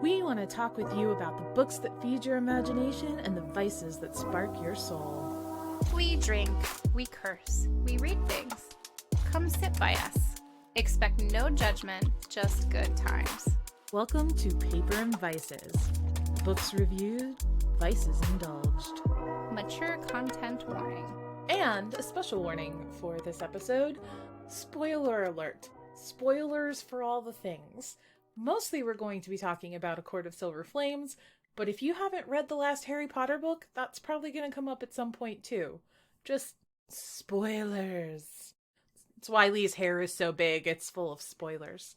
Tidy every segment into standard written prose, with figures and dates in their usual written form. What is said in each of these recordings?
We want to talk with you about the books that feed your imagination and the vices that spark your soul. We drink, we curse, we read things. Come sit by us. Expect no judgment, just good times. Welcome to Paper and Vices. Books reviewed, vices indulged. Mature content warning. And a special warning for this episode, spoiler alert. Spoilers for all the things. Mostly we're going to be talking about A Court of Silver Flames, but if you haven't read the last Harry Potter book, that's probably going to come up at some point too. Just spoilers. That's why Lee's hair is so big, it's full of spoilers.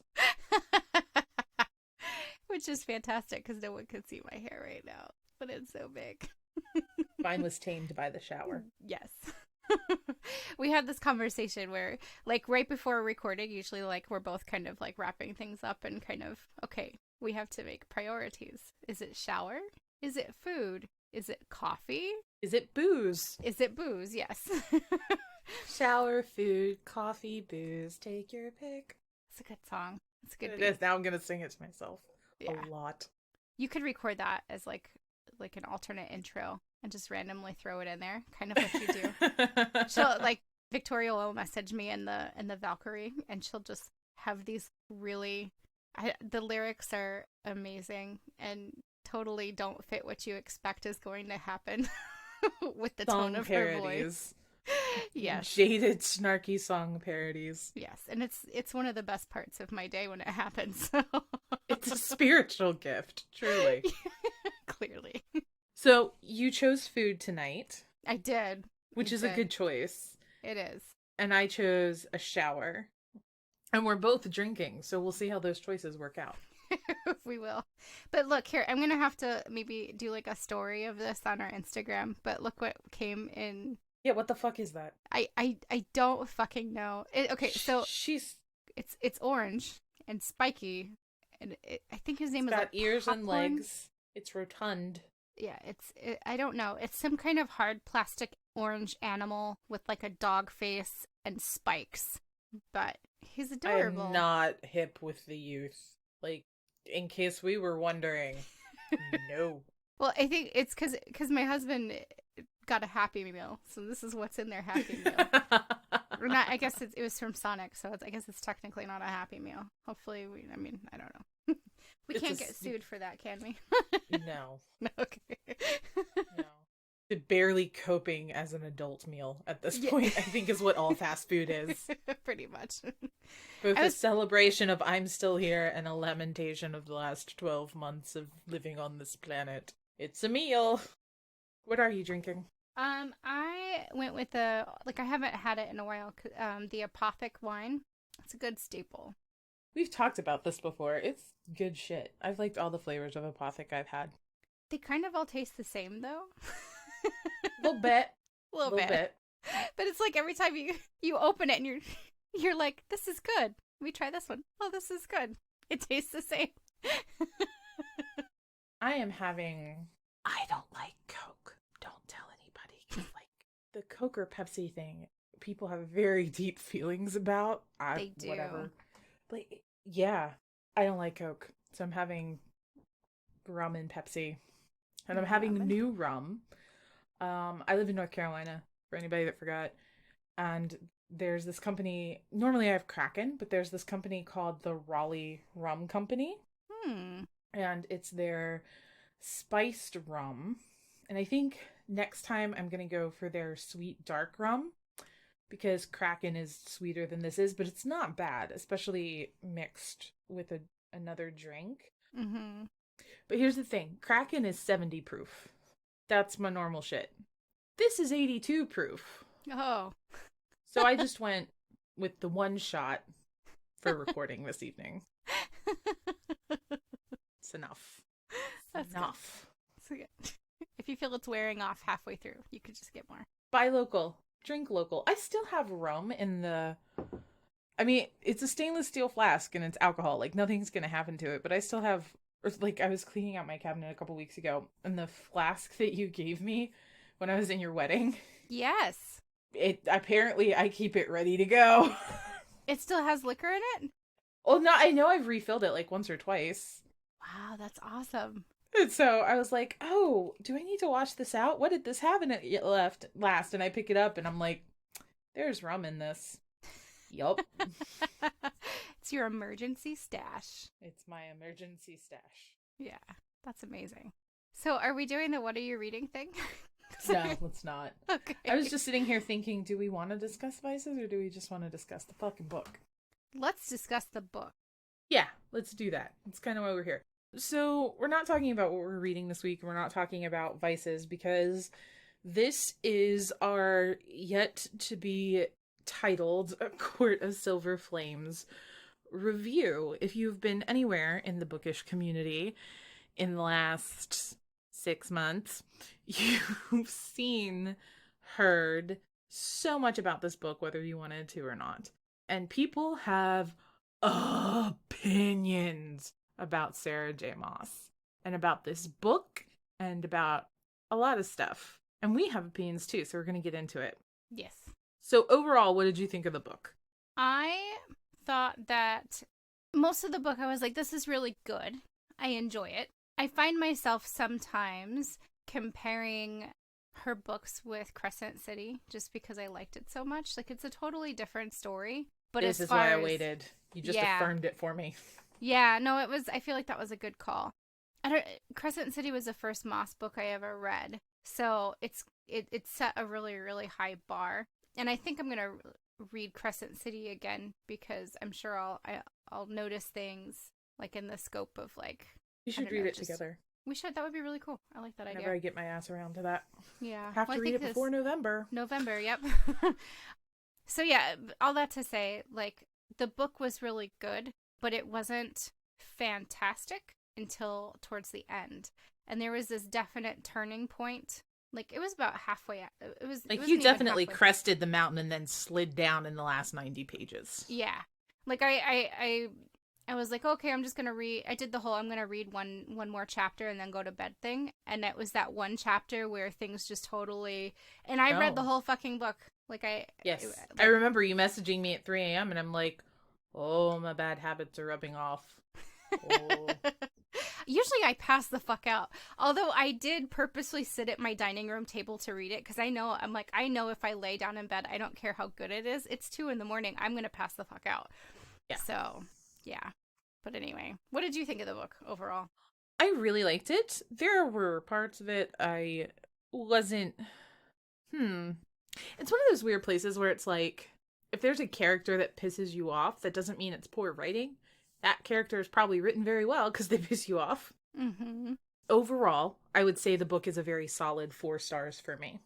Which is fantastic because no one can see my hair right now, but it's so big. Mine was tamed by the shower. Yes. We had this conversation where, like, right before recording, usually, like, we're both kind of, like, wrapping things up and kind of, okay, we have to make priorities. Is it shower? Is it food? Is it coffee? Is it booze? Is it booze? Yes. Shower, food, coffee, booze. Take your pick. It's a good song. It's a good It beat. is. Now I'm going to sing it to myself. Yeah. A lot. You could record that as, like an alternate intro and just randomly throw it in there, kind of what you do. She'll, like, Victoria will message me in the Valkyrie, and she'll just have these really, the lyrics are amazing and totally don't fit what you expect is going to happen with the tone of her voice. Yes. Jaded, snarky song parodies. Yes, and it's one of the best parts of my day when it happens. So. It's a spiritual gift, truly. Clearly. So, you chose food tonight. I did. Which is a good choice. It is. And I chose a shower. And we're both drinking, so we'll see how those choices work out. We will. But look, here, I'm going to have to maybe do, like, a story of this on our Instagram. But look what came in. Yeah, what the fuck is that? I don't fucking know. Okay, so it's orange and spiky. And I think his name is, got like, ears popcorn. and legs. It's rotund. Yeah, I don't know. It's some kind of hard plastic orange animal with, like, a dog face and spikes. But he's adorable. I am not hip with the youth. Like, in case we were wondering. No. Well, I think it's because my husband got a Happy Meal, so this is what's in their Happy Meal. Or not, I guess it was from Sonic, so I guess it's technically not a Happy Meal. Hopefully, I don't know. We can't get sued for that, can we? No. No, okay. No. Barely coping as an adult meal at this point, I think is what all fast food is. Pretty much. Both a celebration of I'm still here and a lamentation of the last 12 months of living on this planet. It's a meal. What are you drinking? I went with I haven't had it in a while, the Apothic wine. It's a good staple. We've talked about this before. It's good shit. I've liked all the flavors of Apothic I've had. They kind of all taste the same, though. A little bit. A little bit. But it's like every time you open it and you're like, this is good. Let me try this one. Oh, this is good. It tastes the same. I don't like Coke. Don't tell anybody. 'Cause, like, the Coke or Pepsi thing, people have very deep feelings about. They do. Whatever. But yeah, I don't like Coke. So I'm having rum and Pepsi. And I'm having new rum. I live in North Carolina, for anybody that forgot. And there's this company, normally I have Kraken, but there's this company called the Raleigh Rum Company. And it's their spiced rum. And I think next time I'm going to go for their sweet dark rum, because Kraken is sweeter than this is, but it's not bad, especially mixed with another drink. Mm-hmm. But here's the thing. Kraken is 70 proof. That's my normal shit. This is 82 proof. Oh. So I just went with the one shot for recording this evening. It's enough. That's enough. So good. If you feel it's wearing off halfway through, you could just get more. Buy local. Drink local. I still have rum in it's a stainless steel flask and it's alcohol. Like, nothing's going to happen to it. But I still have, I was cleaning out my cabinet a couple weeks ago, and the flask that you gave me when I was in your wedding. Yes. Apparently I keep it ready to go. It still has liquor in it? Well, no, I know I've refilled it like once or twice. Wow, that's awesome. And so I was like, oh, do I need to wash this out? What did this have in it last? And I pick it up and I'm like, there's rum in this. Yup. It's your emergency stash. It's my emergency stash. Yeah, that's amazing. So, are we doing the what are you reading thing? No, let's not. Okay. I was just sitting here thinking, do we want to discuss vices or do we just want to discuss the fucking book? Let's discuss the book. Yeah, let's do that. That's kind of why we're here. So, we're not talking about what we're reading this week. We're not talking about vices because this is our yet to be titled A Court of Silver Flames review. If you've been anywhere in the bookish community in the last 6 months, you've seen, heard so much about this book, whether you wanted to or not. And people have opinions about Sarah J. Maas and about this book and about a lot of stuff. And we have opinions too, so we're going to get into it. Yes. So overall, what did you think of the book? I thought that most of the book, I was like, this is really good. I enjoy it. I find myself sometimes comparing her books with Crescent City just because I liked it so much. Like, it's a totally different story. But this is why I waited. You just affirmed it for me. Yeah, no, it was. I feel like that was a good call. Crescent City was the first Moss book I ever read, so it set a really, really high bar. And I think I'm gonna read Crescent City again because I'm sure I'll notice things like in the scope of like. We should read it together. We should. That would be really cool. I like that idea. Whenever I get my ass around to that. Yeah, Have to read it before November. November, yep. So yeah, all that to say, like, the book was really good, but it wasn't fantastic until towards the end. And there was this definite turning point. Like, it was about halfway. Like, you definitely crested the mountain and then slid down in the last 90 pages. Yeah. Like, I was like, okay, I'm just going to read. I did the whole, I'm going to read one more chapter and then go to bed thing. And it was that one chapter where things just totally. And I read the whole fucking book. Like, Yes. I remember you messaging me at 3 a.m. and I'm like, oh, my bad habits are rubbing off. Oh. Usually I pass the fuck out. Although I did purposely sit at my dining room table to read it because I know if I lay down in bed, I don't care how good it is. It's 2 a.m. I'm going to pass the fuck out. Yeah. So, yeah. But anyway, what did you think of the book overall? I really liked it. There were parts of it I wasn't... It's one of those weird places where it's like, if there's a character that pisses you off, that doesn't mean it's poor writing. That character is probably written very well because they piss you off. Mm-hmm. Overall, I would say the book is a very solid 4 stars for me.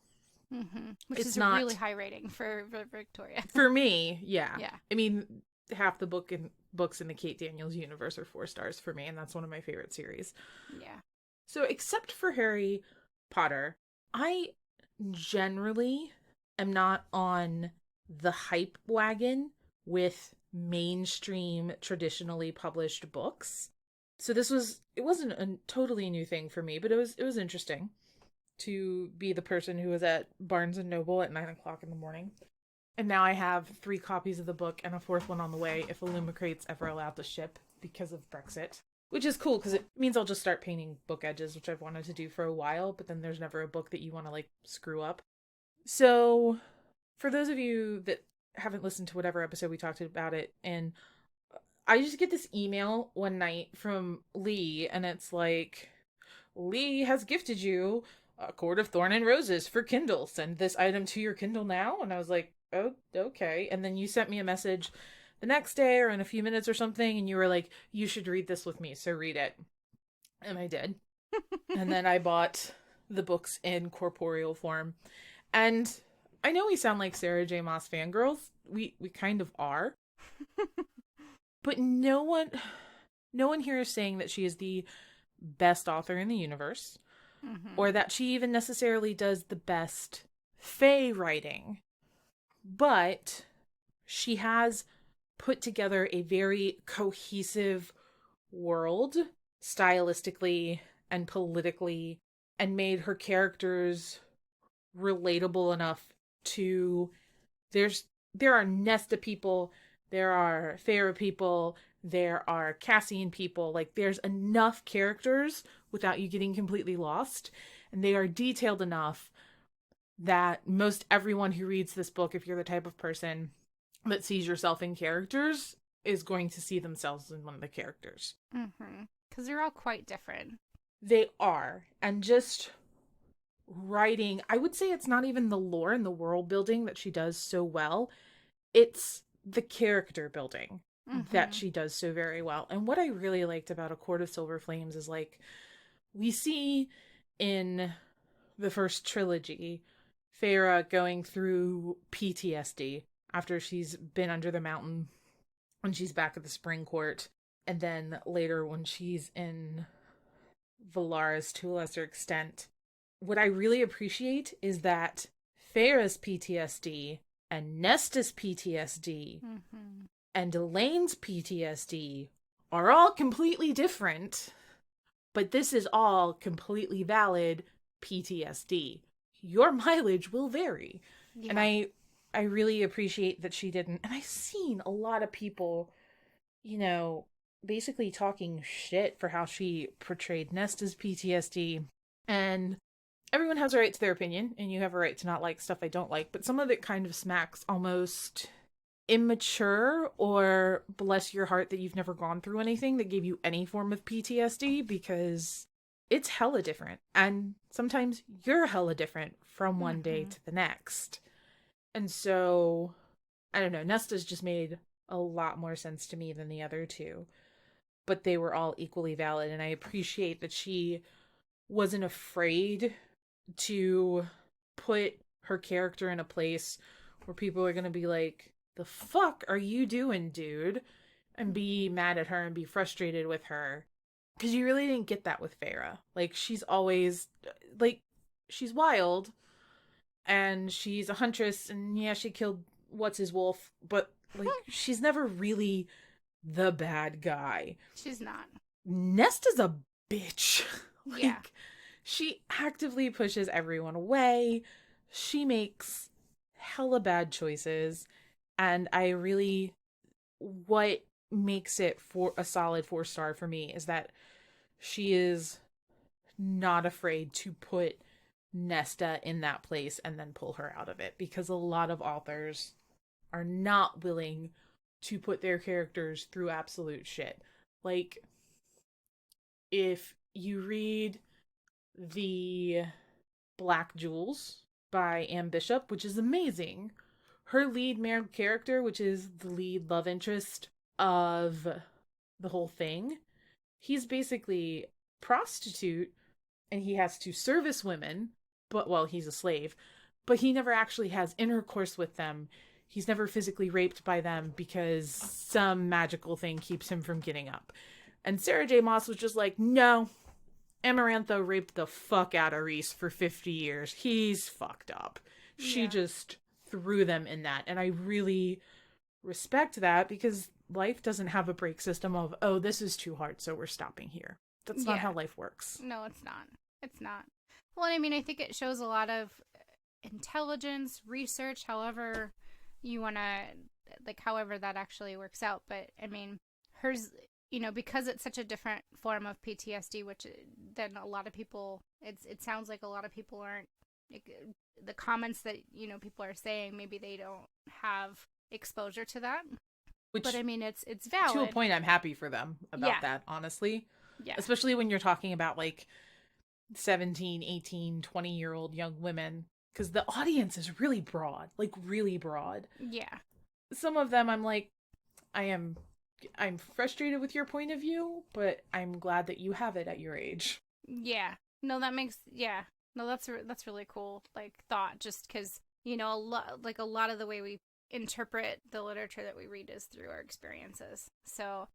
Mm-hmm. Which is a really high rating for Victoria. For me, yeah. Yeah. I mean, half the books in the Kate Daniels universe are 4 stars for me, and that's one of my favorite series. Yeah. So, except for Harry Potter, I generally am not on the hype wagon with mainstream traditionally published books. So it wasn't a totally new thing for me, but it was interesting to be the person who was at Barnes and Noble at 9:00 in the morning. And now I have 3 copies of the book and a 4th one on the way if Illumicrate's ever allowed to ship because of Brexit. Which is cool because it means I'll just start painting book edges, which I've wanted to do for a while, but then there's never a book that you want to like screw up. So for those of you that haven't listened to whatever episode we talked about it, and I just get this email one night from Lee, and it's like, Lee has gifted you a Court of Thorn and Roses for Kindle. Send this item to your Kindle now. And I was like, oh, okay. And then you sent me a message the next day or in a few minutes or something, and you were like, you should read this with me, so read it. And I did. And then I bought the books in corporeal form. And I know we sound like Sarah J. Maas fangirls. We kind of are. But no one here is saying that she is the best author in the universe, or that she even necessarily does the best fae writing. But she has put together a very cohesive world, stylistically and politically, and made her characters relatable enough to... There are Nesta people, there are Feyre people, There are Cassian people. Like, there's enough characters without you getting completely lost. And they are detailed enough that most everyone who reads this book, if you're the type of person that sees yourself in characters, is going to see themselves in one of the characters. Mm-hmm. Because they're all quite different. They are. And just writing, I would say it's not even the lore and the world building that she does so well. It's the character building that she does so very well. And what I really liked about A Court of Silver Flames is, like, we see in the first trilogy Feyre going through PTSD after she's been under the mountain when she's back at the Spring Court, and then later when she's in Valaris to a lesser extent. What I really appreciate is that Feyre's PTSD and Nesta's PTSD and Elaine's PTSD are all completely different, but this is all completely valid PTSD. Your mileage will vary. Yeah. And I really appreciate that she didn't. And I've seen a lot of people, you know, basically talking shit for how she portrayed Nesta's PTSD. And everyone has a right to their opinion, and you have a right to not like stuff I don't like, but some of it kind of smacks almost immature, or bless your heart that you've never gone through anything that gave you any form of PTSD, because it's hella different. And sometimes you're hella different from one day to the next. And so, I don't know, Nesta's just made a lot more sense to me than the other two. But they were all equally valid, and I appreciate that she wasn't afraid to put her character in a place where people are going to be like, the fuck are you doing, dude? And be mad at her and be frustrated with her. Because you really didn't get that with Feyre. Like, she's always, like, she's wild, and she's a huntress, and yeah, she killed what's-his-wolf, but, like, she's never really the bad guy. She's not. Nesta's a bitch. Like, yeah. She actively pushes everyone away. She makes hella bad choices. And what makes it for a solid 4-star for me is that she is not afraid to put Nesta in that place and then pull her out of it. Because a lot of authors are not willing to put their characters through absolute shit. Like, if you read the Black Jewels by Anne Bishop, which is amazing, her lead male character, which is the lead love interest of the whole thing, he's basically a prostitute, and he has to service women, but, well, he's a slave, but he never actually has intercourse with them. He's never physically raped by them because some magical thing keeps him from getting up. And Sarah J. Maas was just like, no, Amarantha raped the fuck out of Rhys for 50 years. He's fucked up. She just threw them in that. And I really respect that, because life doesn't have a break system of, oh, this is too hard, so we're stopping here. That's not how life works. No, it's not. It's not. Well, I mean, I think it shows a lot of intelligence, research, however you want to, like, however that actually works out. But, I mean, hers, you know, because it's such a different form of PTSD, which then a lot of people, it sounds like a lot of people aren't, the comments that, you know, people are saying, maybe they don't have exposure to that. But I mean, it's valid. To a point, I'm happy for them about that, honestly. Yeah. Especially when you're talking about, like, 17, 18, 20-year-old young women. Because the audience is really broad. Like, really broad. Yeah. Some of them, I'm like, I'm frustrated with your point of view, but I'm glad that you have it at your age. Yeah. No, that makes, yeah. No, that's really cool, like, thought, just because, you know, a lot of the way we interpret the literature that we read is through our experiences. So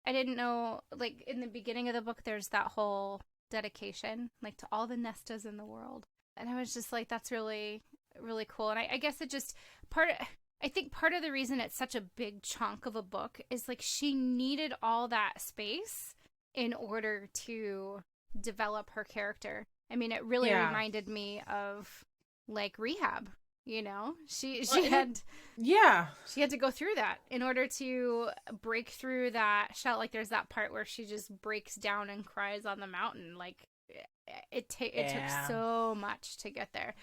I didn't know, like, in the beginning of the book, there's that whole dedication, like, to all the Nestas in the world. And I was just like, that's really, really cool. And I guess it just, I think part of the reason it's such a big chunk of a book is, like, she needed all that space in order to develop her character. I mean, it really reminded me of, like, Rehab. You know, she Well, had yeah. she had to go through that in order to break through that shell. Like there's that part where she just breaks down and cries on the mountain. Like it took Yeah. so much to get there.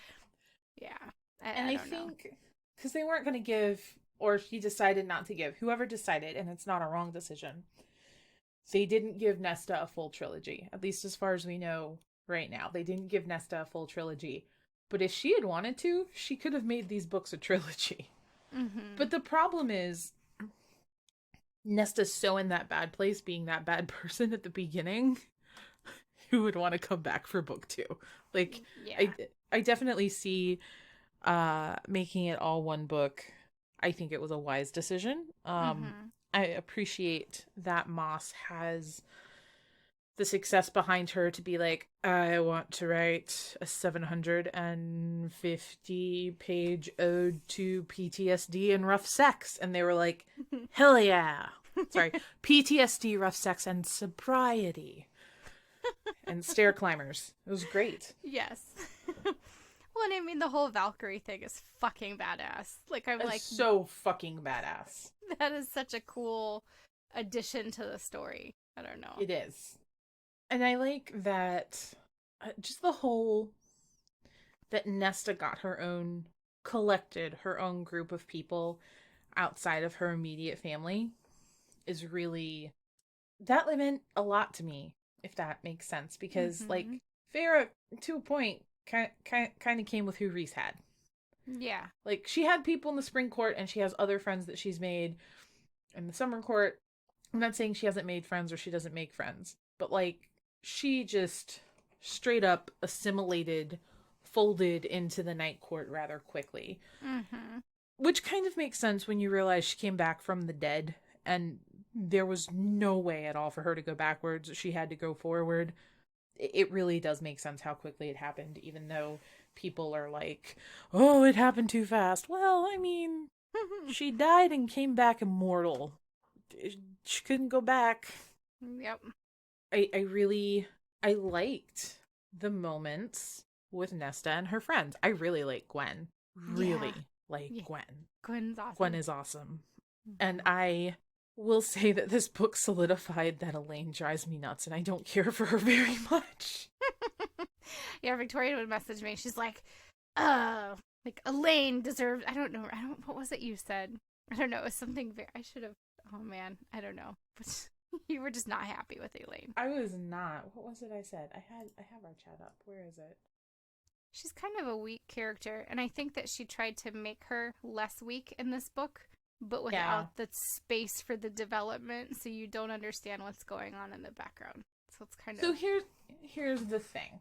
Yeah, And I I don't know. think because they weren't going to give, or he decided not to give, whoever decided, and it's not a wrong decision, they didn't give Nesta a full trilogy, at least as far as we know right now. They didn't give Nesta a full trilogy. But if she had wanted to, she could have made these books a trilogy. Mm-hmm. But the problem is, Nesta's so in that bad place, being that bad person at the beginning, who would want to come back for book two? Like, Yeah. I definitely see making it all one book. I think it was a wise decision. Mm-hmm. I appreciate that Moss has the success behind her to be like, I want to write a 750 page ode to PTSD and rough sex. And they were like, hell yeah. Sorry, PTSD, rough sex, and sobriety. And stair climbers. It was great. Yes. Well, and I mean, the whole Valkyrie thing is fucking badass. Like, I'm It's like, so fucking badass. that is such a cool addition to the story. I don't know. It is. And I like that, just the whole, that Nesta got her own, collected her own group of people outside of her immediate family is really, that meant a lot to me, if that makes sense. Because, like, Feyre, to a point, kind of came with who Rhys had. Yeah. Like, she had people in the spring court, and she has other friends that she's made in the summer court. I'm not saying she hasn't made friends or she doesn't make friends, but, like, she just straight up assimilated, folded into the night court rather quickly. Mm-hmm. Which kind of makes sense when you realize she came back from the dead, and there was no way at all for her to go backwards. She had to go forward. It really does make sense how quickly it happened, even though people are like, oh, it happened too fast. Well, I mean, she died and came back immortal. She couldn't go back. Yep. I liked the moments with Nesta and her friends. I really like Gwen. Really like Gwen. Gwen's awesome. Gwen is awesome. And I will say that this book solidified that Elaine drives me nuts, and I don't care for her very much. Yeah, Victoria would message me. She's like Elaine deserved. I don't know. What was it you said? I don't know. It was something very. I should have. Oh man, I don't know. But you were just not happy with Elaine. I was not. What was it I said? I have our chat up. Where is it? She's kind of a weak character, and I think that she tried to make her less weak in this book, but without the space for the development, so you don't understand what's going on in the background. So it's kind of. So here's the thing.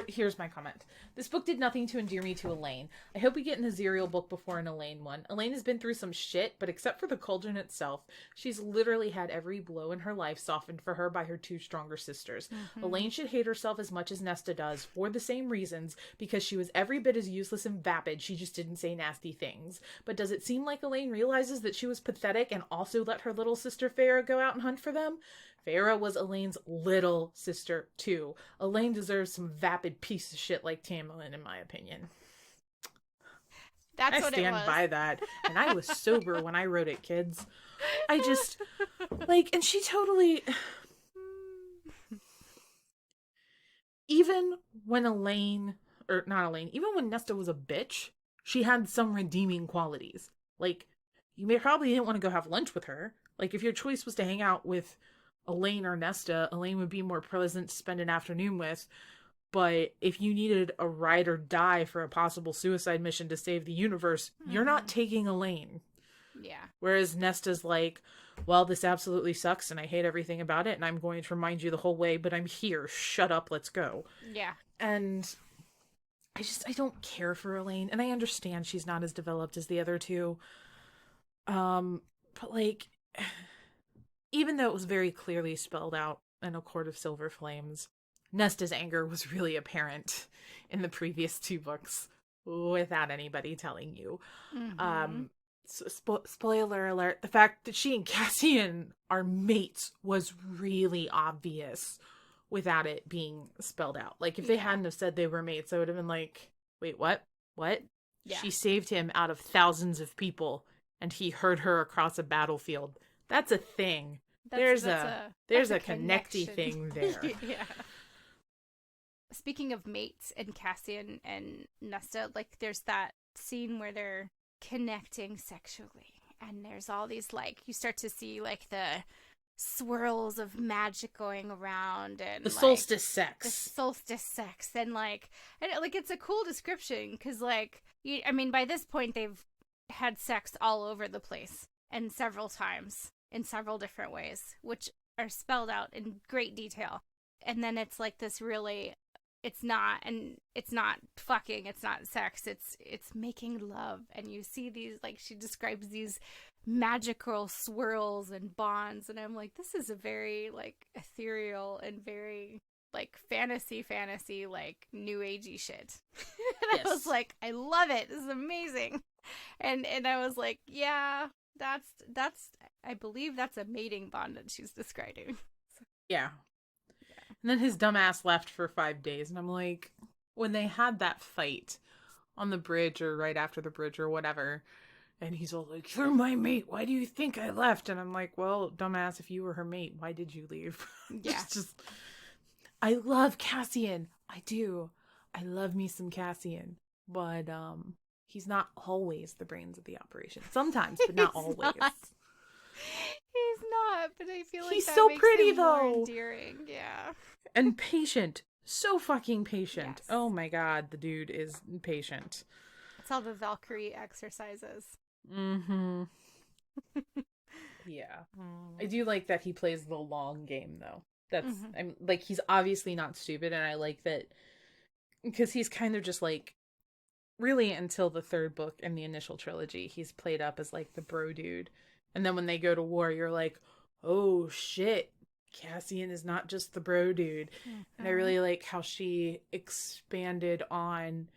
Here's my comment. This book did nothing to endear me to Elaine. I hope we get an Aziriel book before an Elaine one. Elaine has been through some shit, but except for the cauldron itself, she's literally had every blow in her life softened for her by her two stronger sisters. Mm-hmm. Elaine should hate herself as much as Nesta does, for the same reasons, because she was every bit as useless and vapid, she just didn't say nasty things. But does it seem like Elaine realizes that she was pathetic and also let her little sister Feyre go out and hunt for them? Feyre was Elaine's little sister, too. Elaine deserves some vapid piece of shit like Tamlin, in my opinion. That's what it was. I stand by that. And I was sober when I wrote it, kids. I just, like, and she totally... Even when Elaine, or not Elaine, even when Nesta was a bitch, she had some redeeming qualities. Like, you probably didn't want to go have lunch with her. Like, if your choice was to hang out with Elaine or Nesta, Elaine would be more pleasant to spend an afternoon with. But if you needed a ride or die for a possible suicide mission to save the universe, you're not taking Elaine. Yeah. Whereas Nesta's like, well, this absolutely sucks and I hate everything about it and I'm going to remind you the whole way, but I'm here. Shut up. Let's go. Yeah. And I don't care for Elaine. And I understand she's not as developed as the other two. But like... Even though it was very clearly spelled out in A Court of Silver Flames, Nesta's anger was really apparent in the previous two books without anybody telling you. Mm-hmm. Spoiler alert, the fact that she and Cassian are mates was really obvious without it being spelled out. Like, if they hadn't have said they were mates, I would have been like, wait, what? What? Yeah. She saved him out of thousands of people, and he heard her across a battlefield. That's a thing. There's a connecty thing there. Yeah. Speaking of mates and Cassian and Nesta, like there's that scene where they're connecting sexually, and there's all these like you start to see like the swirls of magic going around and The like, solstice sex. the solstice sex and like it's a cool description because like I mean by this point they've had sex all over the place and several times in several different ways, which are spelled out in great detail. And then it's like this really it's not fucking, it's not sex, it's making love. And you see these, like, she describes these magical swirls and bonds, and I'm like, this is a very, like, ethereal and very, like, fantasy, like, new agey shit. And Yes. I was like, I love it, this is amazing. And I was like, yeah, that's I believe that's a mating bond that she's describing. Yeah. And then his dumbass left for 5 days. And I'm like, when they had that fight on the bridge or right after the bridge or whatever, and he's all like, you're my mate, why do you think I left? And I'm like, well, dumbass, if you were her mate, why did you leave? Yeah. It's just, I love Cassian. I do. I love me some Cassian. But he's not always the brains of the operation. Sometimes, but not always. He's not, but I feel like he's that so makes pretty him more though. endearing. Yeah. And patient. So fucking patient. Yes. Oh my god, the dude is patient. It's all the Valkyrie exercises. Mm-hmm. Yeah. I do like that he plays the long game though. That's I'm like, he's obviously not stupid, and I like that because he's kind of just like, really until the third book in the initial trilogy, he's played up as like the bro dude. And then when they go to war, you're like, oh shit, Cassian is not just the bro dude. Mm-hmm. And I really like how she expanded on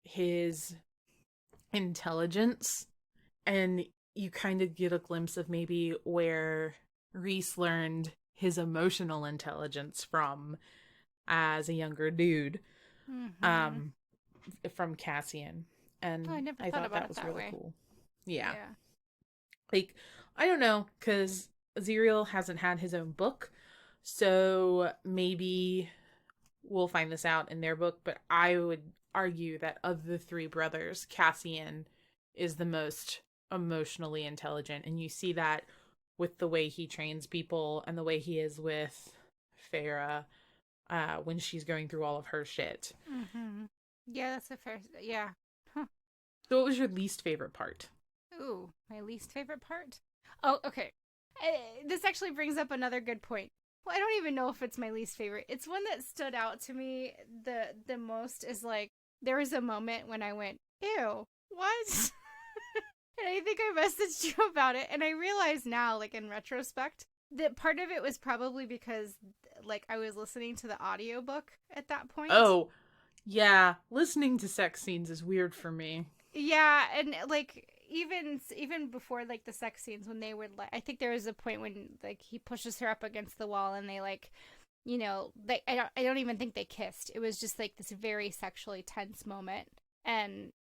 his intelligence. And you kind of get a glimpse of maybe where Rhys learned his emotional intelligence from as a younger dude. From Cassian. And I never I thought thought about that it was that really way. cool. Yeah. Like, I don't know, because Zerial hasn't had his own book, so maybe we'll find this out in their book, but I would argue that of the three brothers, Cassian is the most emotionally intelligent, and you see that with the way he trains people and the way he is with Farah when she's going through all of her shit. Mm-hmm. Yeah, that's a fair... Yeah. Huh. So what was your least favorite part? Ooh, my least favorite part? Oh, okay. This actually brings up another good point. Well, I don't even know if it's my least favorite. It's one that stood out to me the most is like, there was a moment when I went, ew, what? And I think I messaged you about it, and I realize now, like in retrospect, that part of it was probably because like I was listening to the audiobook at that point. Oh, yeah. Listening to sex scenes is weird for me. Yeah, and like even before like the sex scenes when they would like, I think there was a point when like he pushes her up against the wall and they like, you know, they I don't even think they kissed. It was just like this very sexually tense moment, and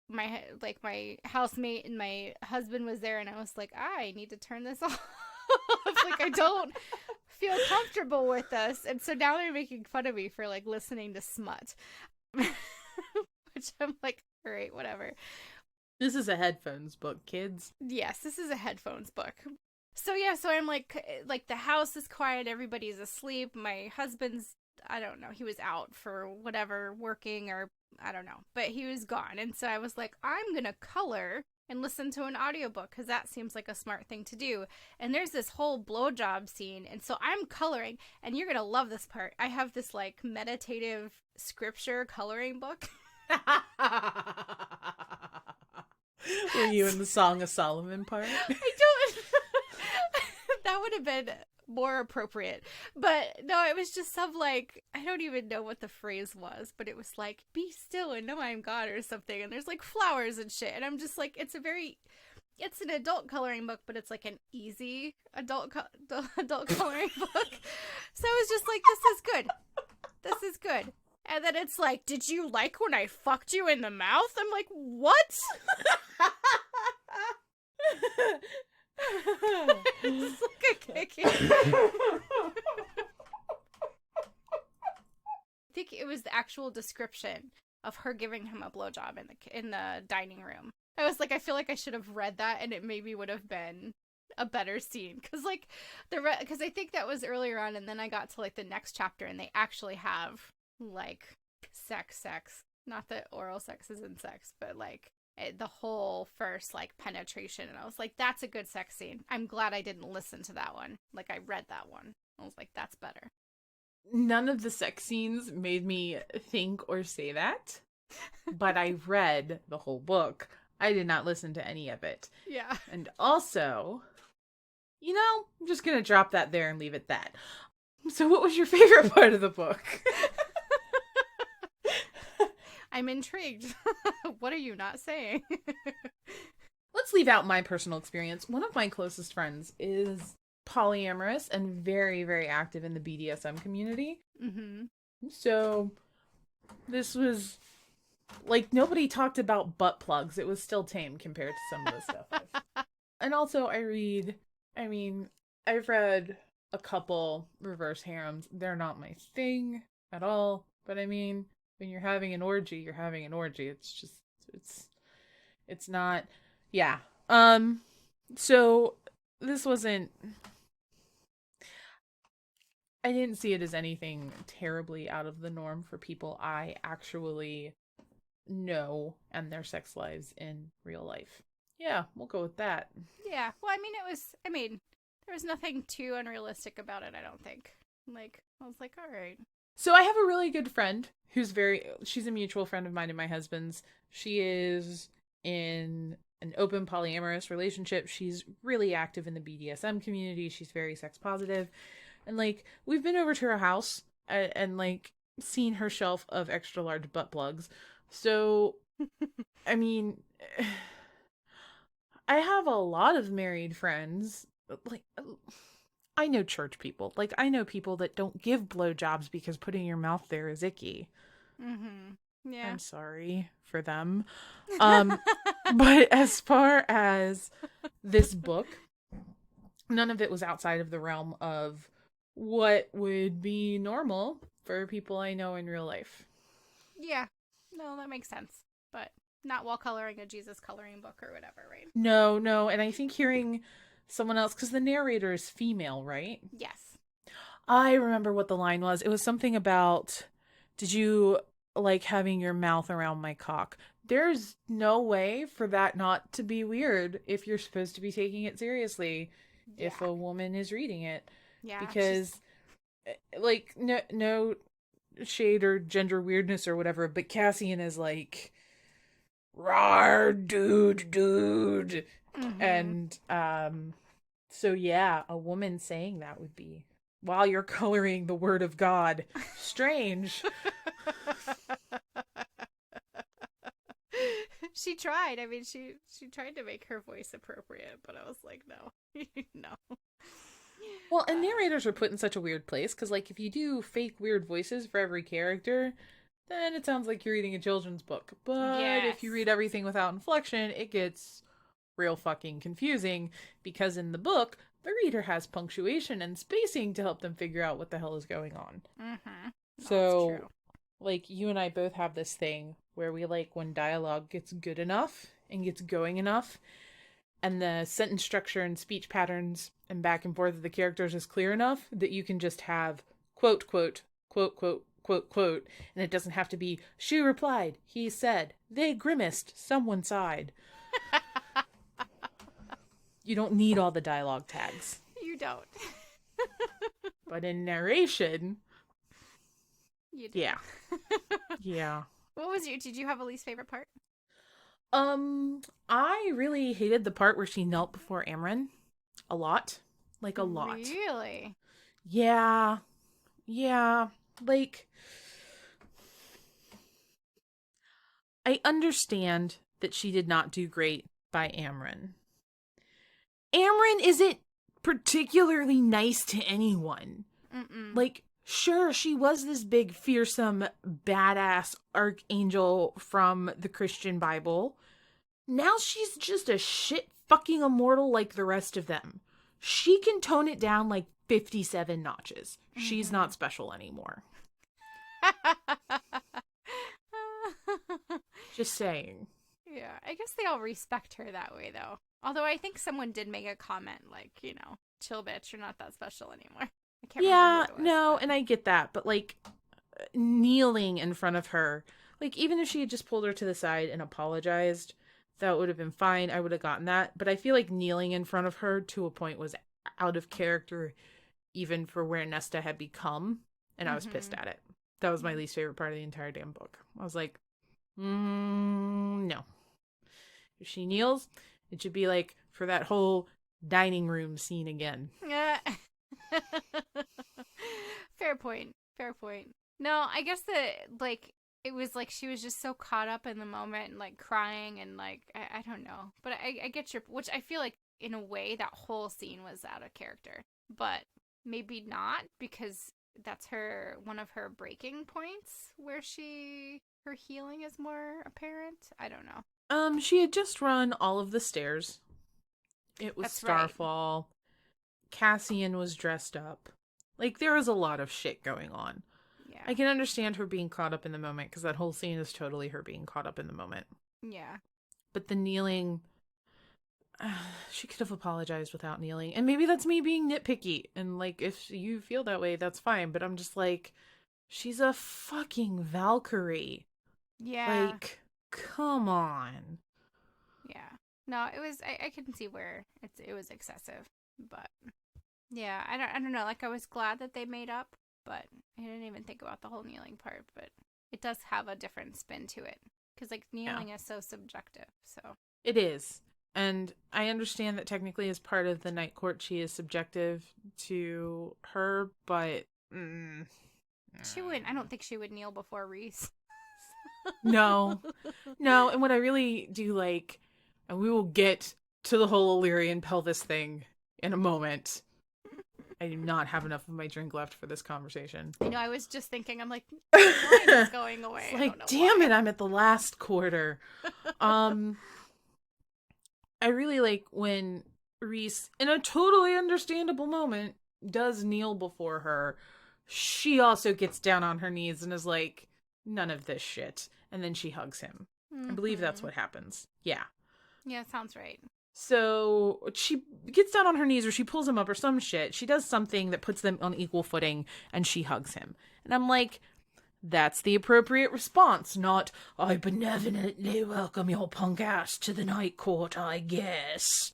my housemate and my husband was there, and I was like, I need to turn this off. Like I don't feel comfortable with this, and so now they're making fun of me for like listening to smut. Which I'm like, all right, whatever. This is a headphones book, kids. Yes, this is a headphones book. So yeah, so I'm like the house is quiet, everybody's asleep. My husband's, I don't know, he was out for whatever, working or I don't know, but he was gone. And so I was like, I'm gonna color and listen to an audiobook because that seems like a smart thing to do. And there's this whole blowjob scene, and so I'm coloring, and you're gonna love this part. I have this like meditative scripture coloring book. Were you in the Song of Solomon part? I don't. That would have been more appropriate. But no, it was just some like, I don't even know what the phrase was, but it was like, be still and know I am God or something. And there's like flowers and shit. And I'm just like, it's an adult coloring book, but it's like an easy adult coloring book. So I was just like, this is good. This is good. And then it's like, did you like when I fucked you in the mouth? I'm like, what? It's like a kicking. I think it was the actual description of her giving him a blowjob in the dining room. I was like, I feel like I should have read that, and it maybe would have been a better scene, because like because I think that was earlier on, and then I got to like the next chapter, and they actually have like sex. Not that oral sex isn't sex, but like the whole first like penetration, and I was like, that's a good sex scene. I'm glad I didn't listen to that one. Like I read that one. I was like, that's better. None of the sex scenes made me think or say that, but I read the whole book. I did not listen to any of it. Yeah. And also, you know, I'm just going to drop that there and leave it that. So what was your favorite part of the book? I'm intrigued. What are you not saying? Let's leave out my personal experience. One of my closest friends is polyamorous and very, very active in the BDSM community. Mm-hmm. So this was like, nobody talked about butt plugs. It was still tame compared to some of the stuff. And also I've read a couple reverse harems. They're not my thing at all. But I mean, when you're having an orgy, you're having an orgy. It's just, it's not, yeah. So this wasn't, I didn't see it as anything terribly out of the norm for people I actually know and their sex lives in real life. Yeah, we'll go with that. Yeah. Well, there was nothing too unrealistic about it, I don't think. Like, I was like, all right. So I have a really good friend she's a mutual friend of mine and my husband's. She is in an open polyamorous relationship. She's really active in the BDSM community. She's very sex positive. And like, we've been over to her house and like seen her shelf of extra large butt plugs. So, I mean, I have a lot of married friends. Like, I know church people. Like, I know people that don't give blowjobs because putting your mouth there is icky. Mm-hmm. Yeah. I'm sorry for them. But as far as this book, none of it was outside of the realm of what would be normal for people I know in real life. Yeah. No, that makes sense. But not while coloring a Jesus coloring book or whatever, right? No. And I think hearing someone else, because the narrator is female, right? Yes. I remember what the line was. It was something about, did you like having your mouth around my cock? There's no way for that not to be weird if you're supposed to be taking it seriously, if a woman is reading it. Yeah. Because, like, no shade or gender weirdness or whatever, but Cassian is like, rawr, dude. Mm-hmm. And, so yeah, a woman saying that would be, while you're coloring the word of God, strange. She tried. I mean, she tried to make her voice appropriate, but I was like, no. No. Well, and narrators are put in such a weird place, because, like, if you do fake weird voices for every character, then it sounds like you're reading a children's book. But if you read everything without inflection, it gets real fucking confusing, because in the book, the reader has punctuation and spacing to help them figure out what the hell is going on. Mm-hmm. So, like, you and I both have this thing where we like when dialogue gets good enough and gets going enough, and the sentence structure and speech patterns and back and forth of the characters is clear enough that you can just have quote, quote, quote, quote, quote, quote, and it doesn't have to be, she replied, he said, they grimaced, someone sighed. You don't need all the dialogue tags. You don't. But in narration, you do. Yeah. Yeah. What was did you have a least favorite part? I really hated the part where she knelt before Amren. A lot. Like, a lot. Really? Yeah. Like, I understand that she did not do great by Amren. Amren isn't particularly nice to anyone. Mm-mm. Like, sure, she was this big, fearsome, badass archangel from the Christian Bible. Now she's just a shit fucking immortal like the rest of them. She can tone it down like 57 notches. She's not special anymore. Just saying. Yeah, I guess they all respect her that way, though. Although I think someone did make a comment like, chill bitch, you're not that special anymore. I can't remember who it was, no, but... and I get that, but like kneeling in front of her, like even if she had just pulled her to the side and apologized, that would have been fine. I would have gotten that. But I feel like kneeling in front of her to a point was out of character, even for where Nesta had become, and I was pissed at it. That was my least favorite part of the entire damn book. I was like, no. If she kneels, it should be like for that whole dining room scene again. Fair point. No, I guess that, like, it was like she was just so caught up in the moment and, like, crying and, like, I don't know. But I get your, which I feel like, in a way, that whole scene was out of character. But maybe not, because that's one of her breaking points where her healing is more apparent. I don't know. She had just run all of the stairs. It was That's Starfall. Right. Cassian was dressed up. Like, there was a lot of shit going on. Yeah. I can understand her being caught up in the moment, because that whole scene is totally her being caught up in the moment. Yeah. But the kneeling, she could have apologized without kneeling. And maybe that's me being nitpicky. And, like, if you feel that way, that's fine. But I'm just like, she's a fucking Valkyrie. Yeah. Like, come on. Yeah. No, it was, I can see where it was excessive. But, yeah, I don't know. Like, I was glad that they made up, but I didn't even think about the whole kneeling part. But it does have a different spin to it. Because, like, kneeling is so subjective, so. It is. And I understand that technically as part of the Night Court, she is subjective to her, but... She wouldn't. I don't think she would kneel before Rhys. No. And what I really do like, and we will get to the whole Illyrian pelvis thing in a moment. I do not have enough of my drink left for this conversation. I know, I was just thinking, I'm like, the wine is going away. It's like, damn it, I'm at the last quarter. I really like when Rhys, in a totally understandable moment, does kneel before her. She also gets down on her knees and is like, none of this shit. And then she hugs him. I believe that's what happens. Yeah. Yeah, sounds right. So she gets down on her knees, or she pulls him up or some shit. She does something that puts them on equal footing, and she hugs him. And I'm like, that's the appropriate response, not, I benevolently welcome your punk ass to the Night Court, I guess.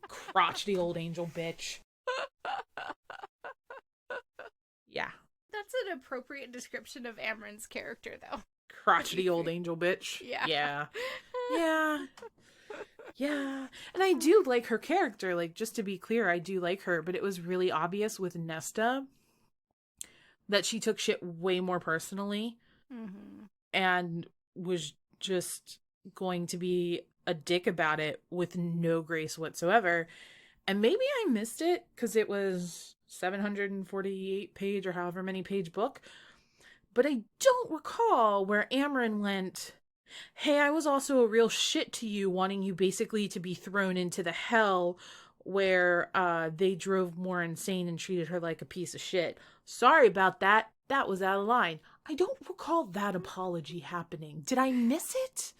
Crotchety old angel bitch. Yeah. That's an appropriate description of Amren's character, though. Crotchety old angel bitch. Yeah. Yeah. And I do like her character. Like, just to be clear, I do like her. But it was really obvious with Nesta that she took shit way more personally. Mm-hmm. And was just going to be a dick about it with no grace whatsoever. And maybe I missed it because it was 748 page or however many page book. But I don't recall where Amren went, hey, I was also a real shit to you, wanting you basically to be thrown into the hell where they drove more insane and treated her like a piece of shit. Sorry about that. That was out of line. I don't recall that apology happening. Did I miss it?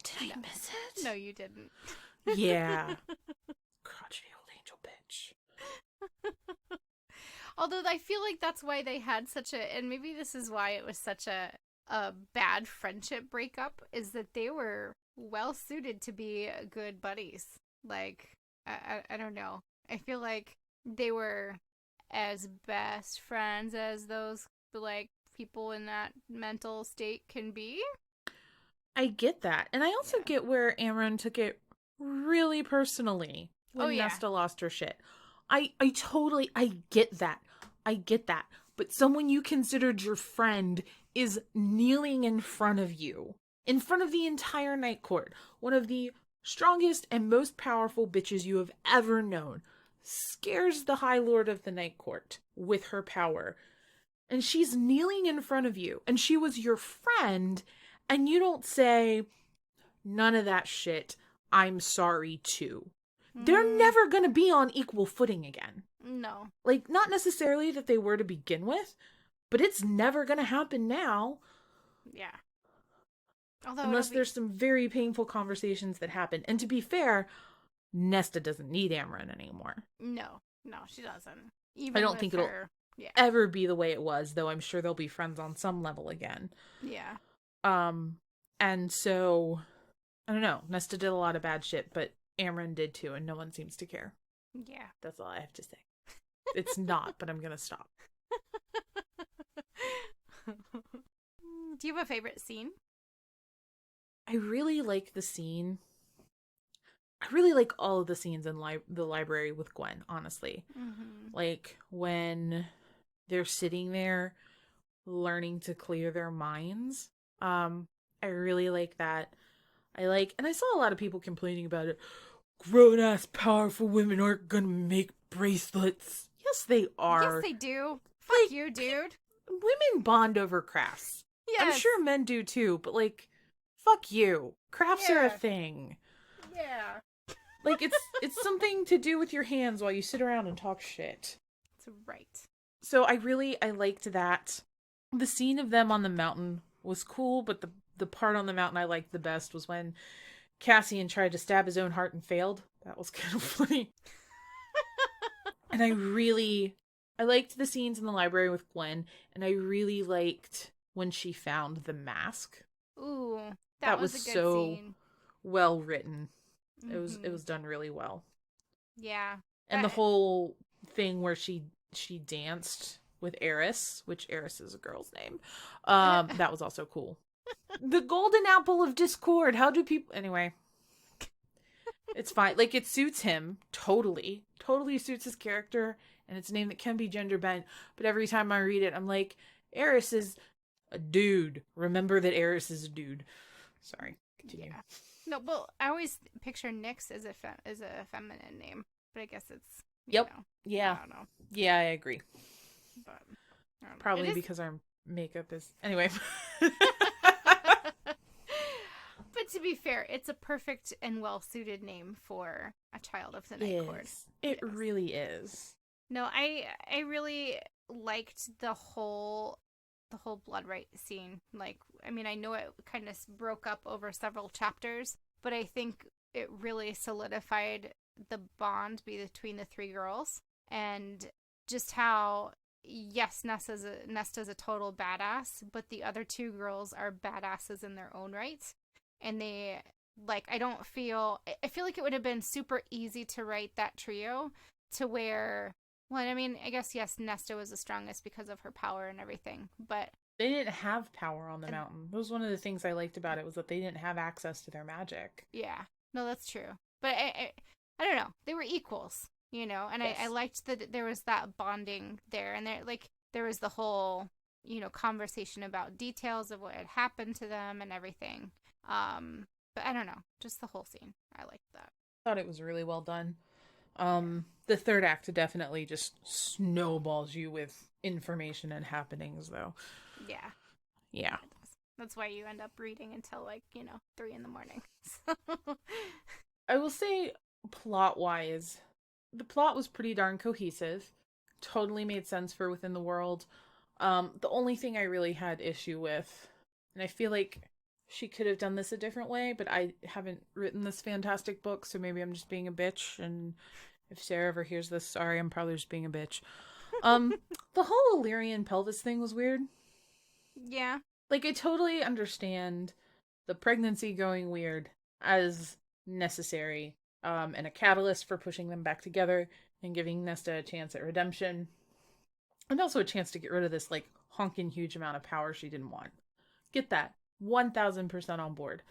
Did I miss it? No, you didn't. Yeah. Crotchety old angel bitch. Although I feel like that's why they had such a, and maybe this is why it was such a bad friendship breakup, is that they were well suited to be good buddies. Like, I don't know. I feel like they were as best friends as those, like, people in that mental state can be. I get that. And I also get where Amren took it really personally when Nesta lost her shit. I get that. I get that. But someone you considered your friend is kneeling in front of you, in front of the entire Night Court, one of the strongest and most powerful bitches you have ever known. scares the High Lord of the Night Court with her power. And she's kneeling in front of you, and she was your friend, and you don't say, none of that shit, I'm sorry too. They're never gonna be on equal footing again. No. Like, not necessarily that they were to begin with, but it's never gonna happen now. Yeah. Although unless there's some very painful conversations that happen. And to be fair, Nesta doesn't need Amren anymore. No, she doesn't. Even I don't think it'll ever be the way it was, though I'm sure they'll be friends on some level again. Yeah. And so, I don't know. Nesta did a lot of bad shit, but Amren did too, and no one seems to care. Yeah. That's all I have to say. It's not, but I'm gonna stop. Do you have a favorite scene? I really like the scene. I really like all of the scenes in the library with Gwen, honestly. Mm-hmm. Like, when they're sitting there learning to clear their minds. I really like that. And I saw a lot of people complaining about it. Grown-ass, powerful women aren't gonna make bracelets. Yes, they are. Yes, they do. Fuck you, dude. Women bond over crafts. Yes. I'm sure men do too, but like, fuck you. Crafts are a thing. Yeah. Like, it's something to do with your hands while you sit around and talk shit. That's right. So I liked that. The scene of them on the mountain was cool, but the part on the mountain I liked the best was when Cassian tried to stab his own heart and failed. That was kind of funny. And I liked the scenes in the library with Gwen, and I really liked when she found the mask. Ooh, that was a good so scene. Well written. Mm-hmm. It was done really well. Yeah. And the whole thing where she danced with Eris, which Eris is a girl's name. That was also cool. The golden apple of discord. How do people anyway? It's fine. Like, it suits him totally. Totally suits his character, and it's a name that can be gender bent, but every time I read it I'm like, Eris is a dude. Remember that Eris is a dude. Sorry. Continue. Yeah. No, well, I always picture Nyx as a feminine name, but I guess it's Yep. know, yeah. I don't know. Yeah, I agree. But I don't know. Probably because our makeup is anyway. But to be fair, it's a perfect and well-suited name for a child of the Night Court. It really is. No, I really liked the whole blood right scene. Like, I mean, I know it kind of broke up over several chapters, but I think it really solidified the bond between the three girls, and just how, yes, Nesta's a total badass, but the other two girls are badasses in their own right. And they, like, I feel like it would have been super easy to write that trio to where, well, I mean, I guess, yes, Nesta was the strongest because of her power and everything, but they didn't have power on the mountain. That was one of the things I liked about it, was that they didn't have access to their magic. Yeah, no, that's true. But I don't know. They were equals, you know, and yes. I liked that there was that bonding there, and there was the whole, you know, conversation about details of what had happened to them and everything. But I don't know, just the whole scene. I liked that. I thought it was really well done. The third act definitely just snowballs you with information and happenings, though. Yeah. Yeah. That's why you end up reading until 3 a.m. I will say, plot-wise, the plot was pretty darn cohesive. Totally made sense for within the world. The only thing I really had issue with, and I feel like she could have done this a different way, but I haven't written this fantastic book, so maybe I'm just being a bitch, and if Sarah ever hears this, sorry, I'm probably just being a bitch. The whole Illyrian pelvis thing was weird. Yeah. Like, I totally understand the pregnancy going weird as necessary, and a catalyst for pushing them back together and giving Nesta a chance at redemption, and also a chance to get rid of this, honking huge amount of power she didn't want. Get that. 1000% on board.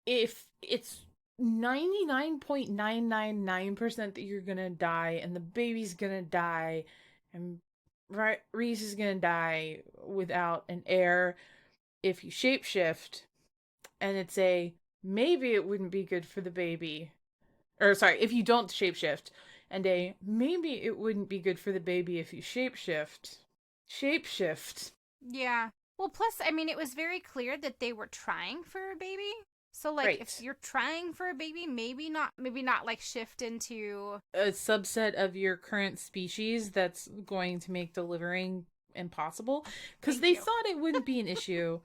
If it's 99.999% that you're gonna die, and the baby's gonna die, and Reese is gonna die without an heir, if you shapeshift, and it's maybe it wouldn't be good for the baby, Or sorry, if you don't shapeshift, and a maybe it wouldn't be good for the baby if you shapeshift. Shapeshift. Yeah. Well, plus, I mean, it was very clear that they were trying for a baby. So, like, if Right. you're trying for a baby, maybe not like shift into. A subset of your current species that's going to make delivering impossible. Because Thank they you. thought it wouldn't be an issue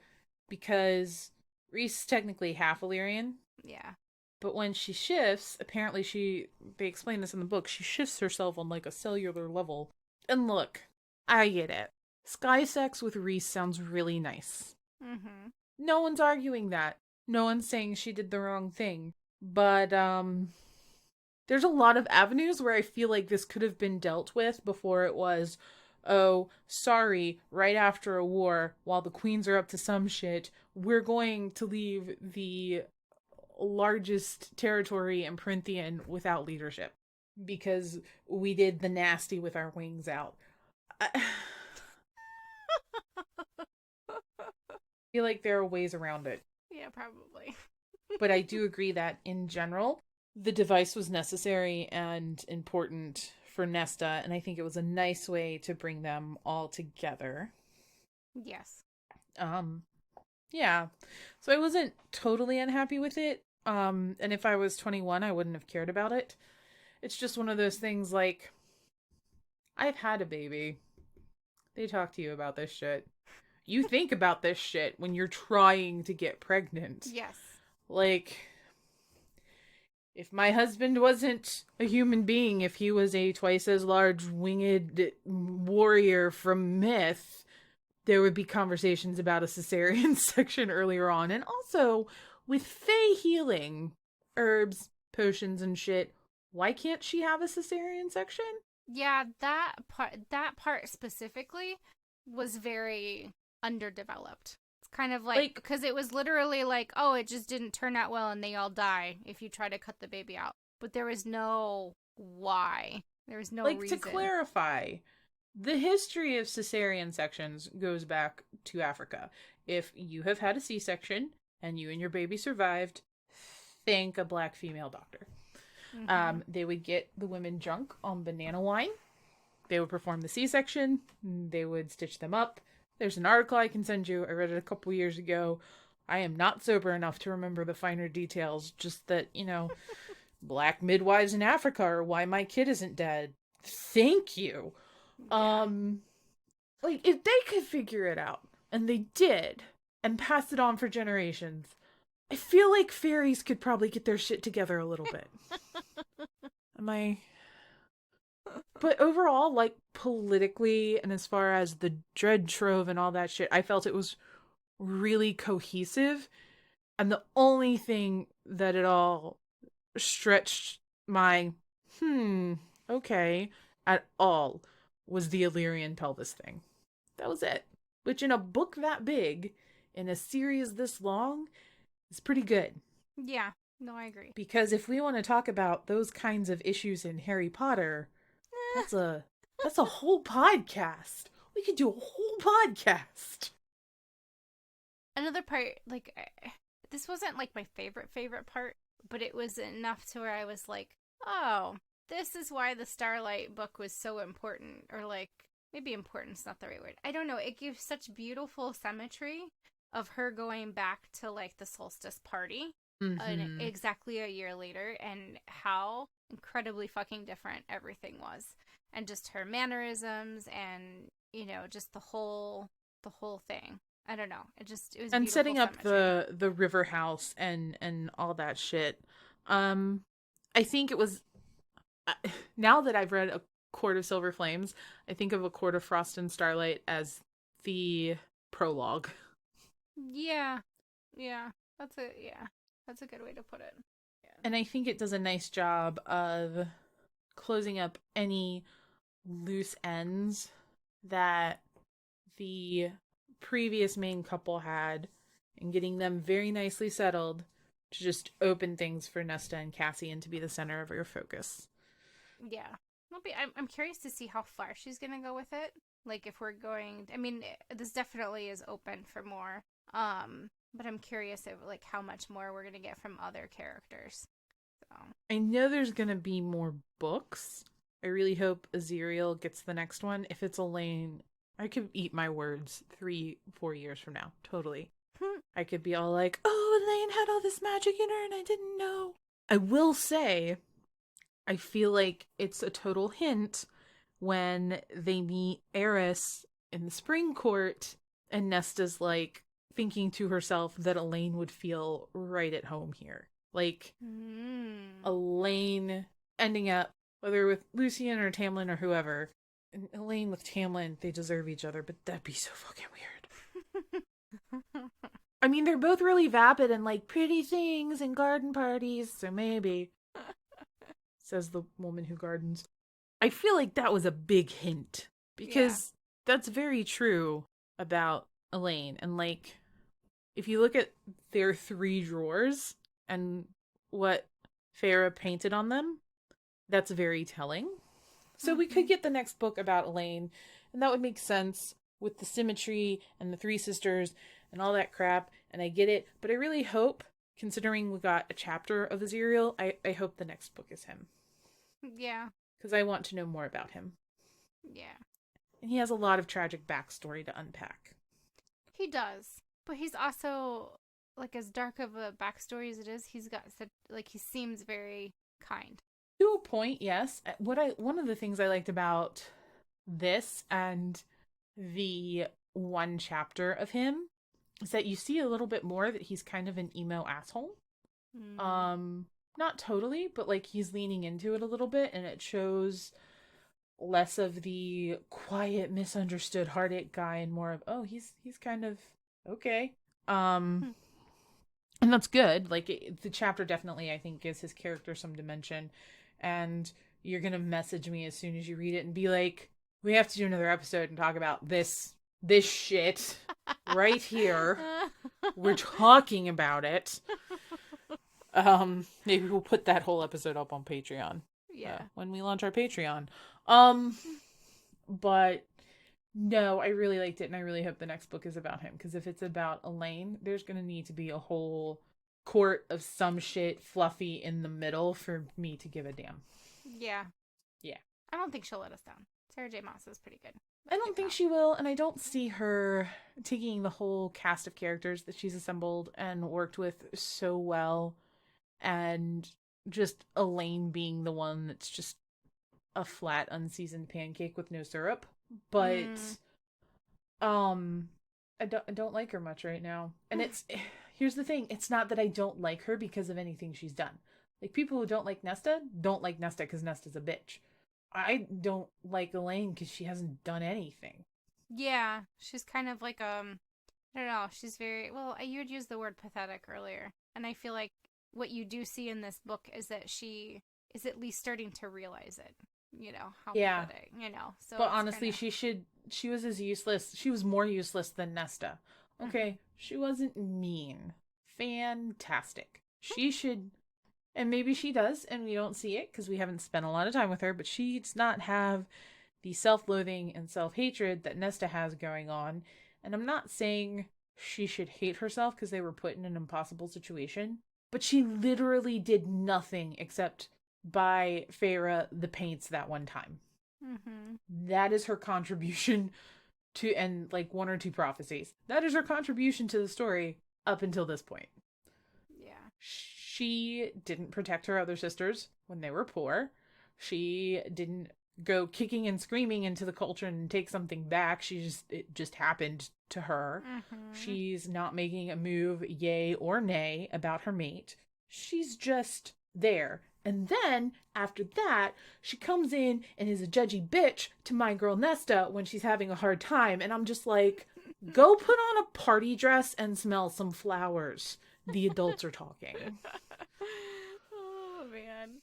because Reese is technically half Illyrian. Yeah. But when she shifts, apparently they explain this in the book, she shifts herself on like a cellular level. And look, I get it. Sky sex with Reese sounds really nice. Mm-hmm. No one's arguing that. No one's saying she did the wrong thing. But there's a lot of avenues where I feel like this could have been dealt with before it was, oh, sorry, right after a war, while the queens are up to some shit, we're going to leave the largest territory in Prynthian without leadership because we did the nasty with our wings out. I feel like there are ways around it, Yeah, probably. but I do agree that in general, the device was necessary and important for Nesta, and I think it was a nice way to bring them all together. Yes. Um, yeah. So I wasn't totally unhappy with it. And if I was 21, I wouldn't have cared about it. It's just one of those things like I've had a baby. They talk to you about this shit. You think about this shit when you're trying to get pregnant. Yes. Like, if my husband wasn't a human being, if he was a twice as large winged warrior from myth, there would be conversations about a cesarean section earlier on. And also, with Fae healing, herbs, potions, and shit, why can't she have a cesarean section? Yeah, that part specifically was very underdeveloped. It's kind of like Like, because it was literally like, oh, it just didn't turn out well and they all die if you try to cut the baby out. But there was no why. There was no to reason. clarify, the history of cesarean sections goes back to Africa. If you have had a C section and you and your baby survived, thank a black female doctor. Mhm. They would get the women drunk on banana wine. They would perform the C section. They would stitch them up. There's an article I can send you. I read it a couple years ago. I am not sober enough to remember the finer details, just that, black midwives in Africa are why my kid isn't dead. Thank you. Yeah. Um, like, if they could figure it out, and they did, and pass it on for generations, I feel like fairies could probably get their shit together a little bit. Am I? But overall, like, politically, and as far as the dread trove and all that shit, I felt it was really cohesive. And the only thing that it all stretched my, hmm, okay, at all was the Illyrian pelvis thing. That was it. Which, in a book that big, in a series this long, is pretty good. Yeah. No, I agree. Because if we want to talk about those kinds of issues in Harry Potter, that's a that's a whole podcast. We could do a whole podcast. Another part, like, this wasn't like my favorite part, but it was enough to where I was like, oh, this is why the Starlight book was so important, or like maybe important's not the right word. I don't know. It gives such beautiful symmetry of her going back to like the solstice party Mm-hmm. exactly a year later, and how incredibly fucking different everything was, and just her mannerisms, and just the whole thing. I don't know. It was And beautiful setting up symmetry. the river house and all that shit. Um, I think it was uh, now that I've read A Court of Silver Flames, I think of A Court of Frost and Starlight as the prologue. Yeah, yeah, that's a good way to put it. Yeah, And I think it does a nice job of closing up any loose ends that the previous main couple had and getting them very nicely settled to just open things for Nesta and Cassian to be the center of your focus. yeah. I'm curious to see how far she's gonna go with it. Like if we're going, I mean, this definitely is open for more. But I'm curious if like how much more we're gonna get from other characters. So, I know there's gonna be more books. I really hope Aziriel gets the next one. If it's Elaine, I could eat my words 3-4 years from now. Totally. I could be all like, oh, Elaine had all this magic in her and I didn't know. I will say, I feel like it's a total hint when they meet Eris in the spring court and Nesta's like thinking to herself that Elaine would feel right at home here. Like, Elaine ending up, whether with Lucian or Tamlin or whoever, and Elaine with Tamlin, they deserve each other, but that'd be so fucking weird. I mean, they're both really vapid and like pretty things and garden parties, so maybe, says the woman who gardens. I feel like that was a big hint because that's very true about Elaine. And like, if you look at their 3 drawers and what Farah painted on them, that's very telling. So we could get the next book about Elaine, and that would make sense with the symmetry and the 3 sisters and all that crap, and I get it. But I really hope, considering we got a chapter of Aziriel, I hope the next book is him. Yeah. Because I want to know more about him. Yeah. And he has a lot of tragic backstory to unpack. He does. But he's also, like, as dark of a backstory as it is, he's got such, like, he seems very kind. To a point, yes. One of the things I liked about this and the one chapter of him is that you see a little bit more that he's kind of an emo asshole. Not totally, but like he's leaning into it a little bit, and it shows less of the quiet, misunderstood heartache guy and more of, oh, he's kind of okay. And that's good. Like the chapter definitely, I think, gives his character some dimension. And you're gonna message me as soon as you read it and be like, we have to do another episode and talk about this shit right here. We're talking about it. Maybe we'll put that whole episode up on Patreon. Yeah. When we launch our Patreon. But no, I really liked it, and I really hope the next book is about him, because if it's about Elaine, there's gonna need to be a whole court of some shit fluffy in the middle for me to give a damn. Yeah. Yeah. I don't think she'll let us down. Sarah J. Maas is pretty good. I don't think she will, and I don't see her taking the whole cast of characters that she's assembled and worked with so well, and just Elaine being the one that's just a flat, unseasoned pancake with no syrup. But I don't like her much right now. And here's the thing, it's not that I don't like her because of anything she's done. Like, people who don't like Nesta because Nesta's a bitch. I don't like Elaine because she hasn't done anything. Yeah, she's kind of like, I don't know, she's very, well, you had used the word pathetic earlier, and I feel like what you do see in this book is that she is at least starting to realize it, you know, how pathetic, you know. So, but honestly, she was as useless, she was more useless than Nesta. Okay, she wasn't mean. Fantastic. She should, and maybe she does, and we don't see it because we haven't spent a lot of time with her, but she does not have the self-loathing and self-hatred that Nesta has going on. And I'm not saying she should hate herself because they were put in an impossible situation, but she literally did nothing except buy Feyre the paints that one time. That is her contribution to, and like 1 or 2 prophecies. That is her contribution to the story up until this point. Yeah. She didn't protect her other sisters when they were poor. She didn't go kicking and screaming into the cauldron and take something back. It just happened to her. She's not making a move, yay or nay, about her mate. She's just there. And then, after that, she comes in and is a judgy bitch to my girl Nesta when she's having a hard time. And I'm just like, go put on a party dress and smell some flowers. The adults are talking. Oh, man.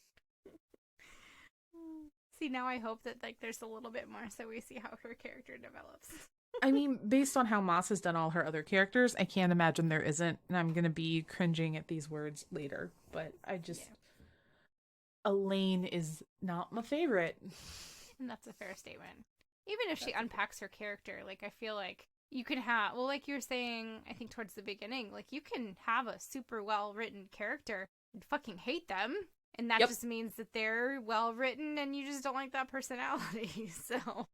See, now I hope that like there's a little bit more so we see how her character develops. I mean, based on how Moss has done all her other characters, I can't imagine there isn't. And I'm going to be cringing at these words later. But I just... Yeah. Elaine is not my favorite. And that's a fair statement. Even if she unpacks her character, like, I feel like you can have, well, like you were saying, I think towards the beginning, like, you can have a super well-written character and fucking hate them, And that Yep. just means that they're well written and you just don't like that personality. So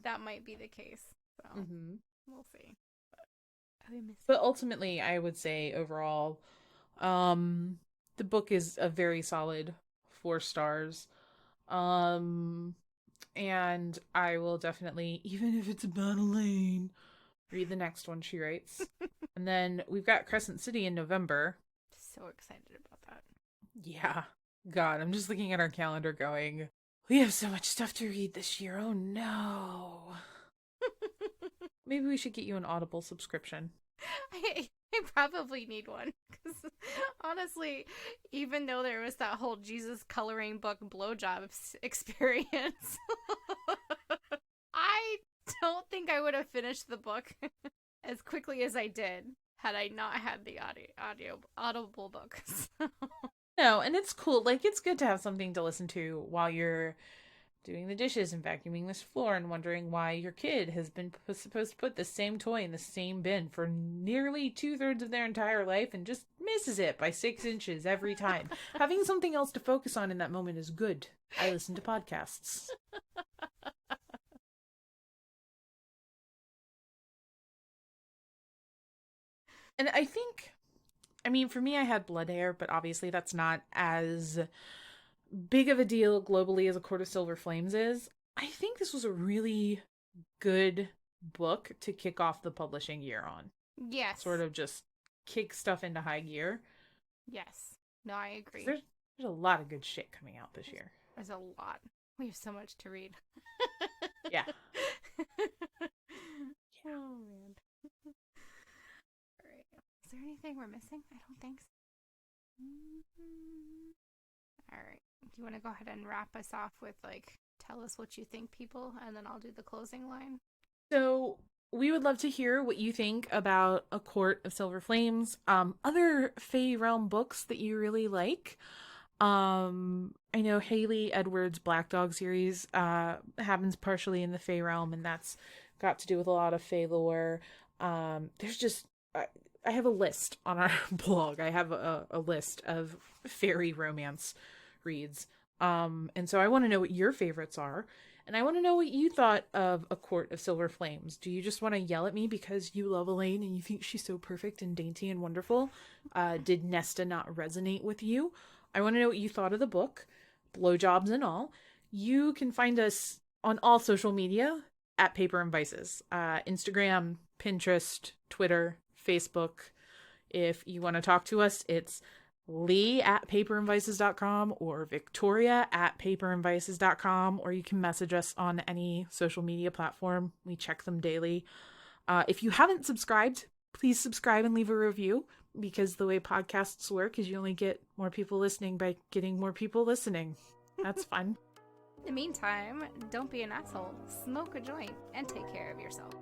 that might be the case. So we'll see. But ultimately, I would say overall, the book is a very solid 4 stars. And I will definitely, even if it's about Elaine, read the next one she writes. And then we've got Crescent City in November. So excited about that. Yeah. God, I'm just looking at our calendar going, we have so much stuff to read this year. Oh no. Maybe we should get you an Audible subscription. I probably need one. Because honestly, even though there was that whole Jesus coloring book blowjob experience, I don't think I would have finished the book as quickly as I did had I not had the Audible book. No, and it's cool. Like, it's good to have something to listen to while you're doing the dishes and vacuuming this floor and wondering why your kid has been supposed to put the same toy in the same bin for nearly 2/3 of their entire life and just misses it by 6 inches every time. Having something else to focus on in that moment is good. I listen to podcasts. And I think, I mean, for me, I had Blood Heir, but obviously that's not as big of a deal globally as A Court of Silver Flames is. I think this was a really good book to kick off the publishing year on. Yes. Sort of just kick stuff into high gear. Yes. No, I agree. There's a lot of good shit coming out this year. There's a lot. We have so much to read. Yeah. Oh, man. All right. Is there anything we're missing? I don't think so. All right. Do you want to go ahead and wrap us off with, like, tell us what you think, people, and then I'll do the closing line? So we would love to hear what you think about A Court of Silver Flames. Other Fae Realm books that you really like. I know Haley Edwards' Black Dog series happens partially in the Fae Realm, and that's got to do with a lot of Fae lore. There's just... I have a list on our blog. I have a list of fairy romance reads. And so I want to know what your favorites are. And I want to know what you thought of A Court of Silver Flames. Do you just want to yell at me because you love Elaine and you think she's so perfect and dainty and wonderful? Did Nesta not resonate with you? I want to know what you thought of the book, blowjobs and all. You can find us on all social media at Paper and Vices. Instagram, Pinterest, Twitter, Facebook. If you want to talk to us, it's Lee at paperandvices.com or Victoria at paperandvices.com, or you can message us on any social media platform. We check them daily. If you haven't subscribed, please subscribe and leave a review, because the way podcasts work is you only get more people listening by getting more people listening. That's fun. In the meantime, don't be an asshole, smoke a joint, and take care of yourself.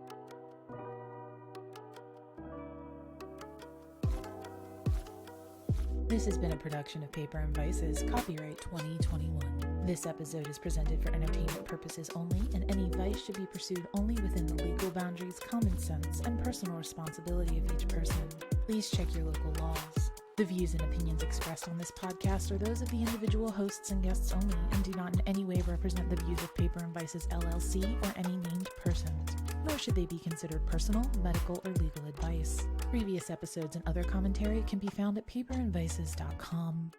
This has been a production of Paper and Vices, copyright 2021. This episode is presented for entertainment purposes only, and any vice should be pursued only within the legal boundaries, common sense, and personal responsibility of each person. Please check your local laws. The views and opinions expressed on this podcast are those of the individual hosts and guests only, and do not in any way represent the views of Paper and Vices LLC or any named persons, nor should they be considered personal, medical, or legal advice. Previous episodes and other commentary can be found at paperandvices.com.